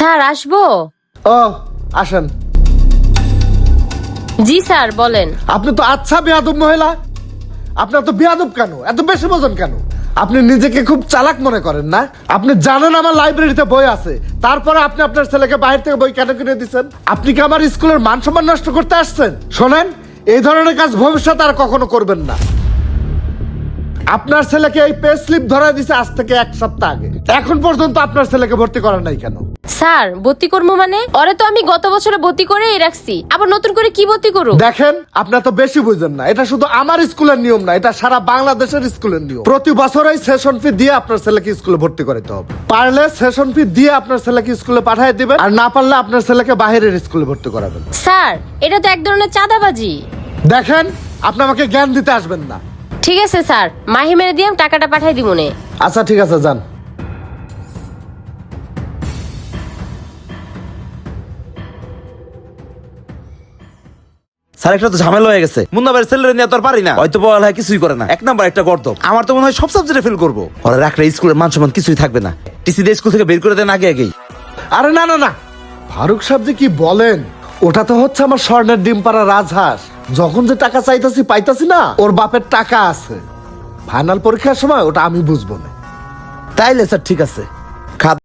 Sir আসবো? ও আসেন। জি sir বলেন। আপনি তো আচ্ছা বেয়াদব মহিলা। আপনার তো বেয়াদব কেন, এত বেশি বোঝেন কেন? আপনি নিজেকে খুব চালাক মনে করেন না? আপনি জানেন আমার লাইব্রেরিতে বই আছে, তারপরে আপনি আপনার ছেলেকে বাইরে থেকে বই কেন কিনে দিচ্ছেন? আপনি কি আমার স্কুলের মান সম্মান নষ্ট করতে আসছেন? শোনেন, এই ধরনের কাজ ভবিষ্যতে আর কখনো করবেন না। আপনার ছেলেকে এই পে স্লিপ ধরায় দিছে আজ থেকে 1 সপ্তাহ আগে, এখন পর্যন্ত আপনার ছেলেকে ভর্তি করেন নাই কেন? স্যার ভর্তি করবো মানে? ওরে তো আমি গত বছরে ভর্তি করেই রাখছি, আবার নতুন করে কি ভর্তি করব? দেখেন, আপনার তো বেশি বুঝেন না। এটা শুধু আমার স্কুলের নিয়ম না, এটা সারা বাংলাদেশের স্কুলের নিয়ম। প্রতি বছরই সেশন ফি দিয়ে আপনার ছেলেকে স্কুলে ভর্তি করতে হবে। পারলে সেশন ফি দিয়ে আপনার ছেলেকে স্কুলে পাঠিয়ে দিবেন, আর না পারলে আপনার ছেলেকে বাইরের স্কুলে ভর্তি করাবেন। স্যার এটা তো এক ধরনের চাঁদাবাজি। দেখেন, আপনি আমাকে জ্ঞান দিতে আসবেন না। ঠিক আছে স্যার, মাহি মেরে দিয়ে টাকাটা পাঠাই দিব নে। আচ্ছা ঠিক আছে, যান। স্যার একটা তো ঝামেলা হয়ে গেছে। মুন্না ভাইয়ের ছেলের নিয়ে তো আর পারি না, হয়তো পড়ালেখা কিছুই করে না, 1 নাম্বার একটা গর্ত। আমার তো মনে হয় সব সাবজেক্টে ফেল করবো। ওরা রাখলে স্কুলের মান সম্মান কিছুই থাকবে না। টিসি দিয়ে স্কুল থেকে বের করে দেন আগে আগেই। আরে না না না, ফারুক সাহেব যে কি বলেন, ওটা তো হচ্ছে আমার স্বর্ণের ডিম পাড়া রাজহাঁস। যখন যে টাকা চাইতাছি পাইতাছি না, ওর বাপের টাকা আছে। ফাইনাল পরীক্ষার সময় ওটা আমি বুঝবো না। তাইলে স্যার ঠিক আছে।